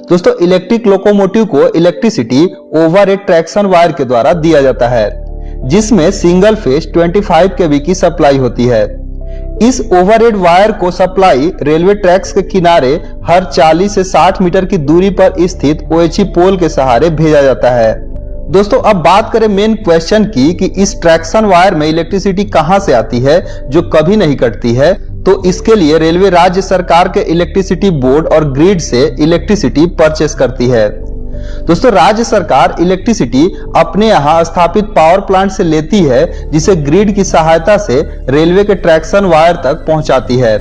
दोस्तों electric locomotive को electricity over ए traction wire के द्वारा दिया जाता है, जिसमें सिंगल फेज 25 केवी की सप्लाई होती है। इस ओवरहेड वायर को सप्लाई रेलवे ट्रैक्स के किनारे हर 40 से 60 मीटर की दूरी पर स्थित OHE पोल के सहारे भेजा जाता है। दोस्तों अब बात करें मेन क्वेश्चन की कि इस ट्रैक्शन वायर में इलेक्ट्रिसिटी कहां से आती है जो कभी नहीं कटती है। तो इसके लिए रेलवे राज्य सरकार के इलेक्ट्रिसिटी बोर्ड और ग्रिड से इलेक्ट्रिसिटी परचेस करती है। दोस्तों राज्य सरकार इलेक्ट्रिसिटी अपने यहां स्थापित पावर प्लांट से लेती है, जिसे ग्रिड की सहायता से रेलवे के ट्रैक्शन वायर तक पहुंचाती है।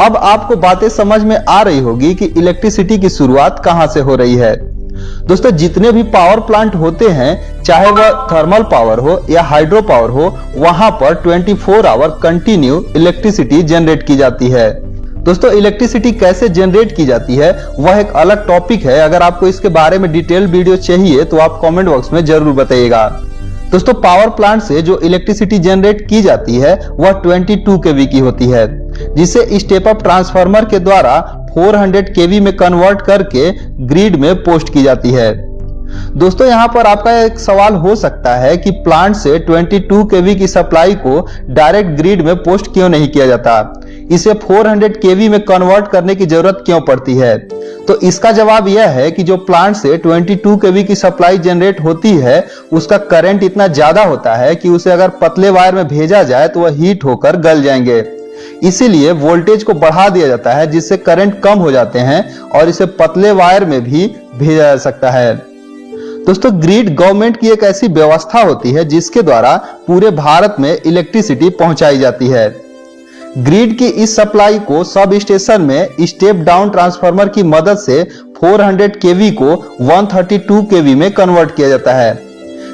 अब आपको बातें समझ में आ रही होगी कि इलेक्ट्रिसिटी की शुरुआत कहां से हो रही है। दोस्तों जितने भी पावर प्लांट होते हैं, चाहे वह थर्मल पावर हो या हाइड्रो पावर हो, वहां पर 24 आवर कंटिन्यू इलेक्ट्रिसिटी जनरेट की जाती है। दोस्तों इलेक्ट्रिसिटी कैसे जनरेट की जाती है वह एक अलग टॉपिक है। अगर आपको इसके बारे में डिटेल वीडियो चाहिए तो आप कमेंट बॉक्स में जरूर बताइएगा। दोस्तों पावर प्लांट से जो इलेक्ट्रिसिटी जनरेट की जाती है वह 22 केवी की होती है, जिसे स्टेप अप ट्रांसफार्मर के द्वारा 400 केवी में कन्वर्ट करके ग्रिड में पोस्ट की जाती है। दोस्तों यहां पर आपका एक सवाल हो सकता है कि प्लांट से 22 केवी की सप्लाई को डायरेक्ट ग्रिड में पोस्ट क्यों नहीं किया जाता, इसे 400 केवी में कन्वर्ट करने की जरूरत क्यों पड़ती है। तो इसका जवाब यह है कि जो प्लांट से 22 केवी की सप्लाई जनरेट होती है, उसका करंट इतना ज्यादा होता है कि उसे अगर पतले वायर में भेजा जाए तो वह हीट होकर गल जाएंगे। इसीलिए वोल्टेज को बढ़ा दिया जाता है, जिससे करंट कम हो जाते हैं और इसे पतले वायर में भी भेजा जा सकता है। दोस्तों ग्रिड गवर्नमेंट की एक ऐसी व्यवस्था होती है जिसके द्वारा पूरे भारत में इलेक्ट्रिसिटी पहुंचाई जाती है। ग्रिड की इस सप्लाई को सब स्टेशन में स्टेप डाउन ट्रांसफार्मर की मदद से 400 केवी को 132 केवी में कन्वर्ट किया जाता है।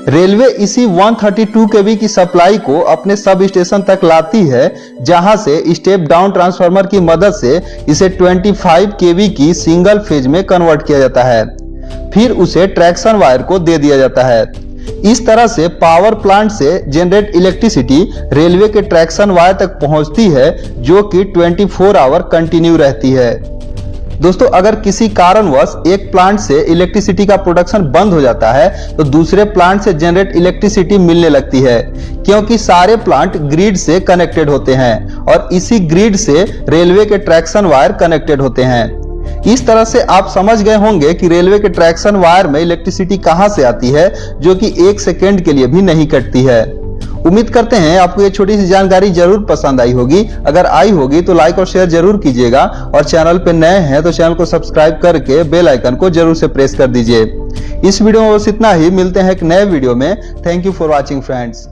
रेलवे इसी 132 केवी की सप्लाई को अपने सब स्टेशन तक लाती है, जहां से स्टेप डाउन ट्रांसफार्मर की मदद से इसे 25 केवी की सिंगल फेज में कन्वर्ट किया जाता है। फिर उसे ट्रैक्शन वायर को दे दिया जाता है। इस तरह से पावर प्लांट से जनरेट इलेक्ट्रिसिटी रेलवे के ट्रैक्शन वायर तक पहुंचती है, जो कि 24 आवर कंटिन्यू रहती है। दोस्तों अगर किसी कारणवश एक प्लांट से इलेक्ट्रिसिटी का प्रोडक्शन बंद हो जाता है तो दूसरे प्लांट से जनरेट इलेक्ट्रिसिटी मिलने लगती है, क्योंकि सारे प्लांट ग्रिड से कनेक्टेड होते हैं और इसी ग्रिड से रेलवे के ट्रैक्शन वायर कनेक्टेड होते हैं। इस तरह से आप समझ गए होंगे कि रेलवे के ट्रैक्शन वायर में इलेक्ट्रिसिटी कहां से आती है, जो कि 1 सेकेंड के लिए भी नहीं कटती है। उम्मीद करते हैं आपको ये छोटी सी जानकारी जरूर पसंद आई होगी। अगर आई होगी तो लाइक और शेयर जरूर कीजिएगा और चैनल पे नए हैं तो चैनल को सब्सक्राइब करके बेल आइकन को जरूर से प्रेस कर दीजिए। इस वीडियो में बस इतना ही। मिलते हैं एक नए वीडियो में। Thank you for watching friends.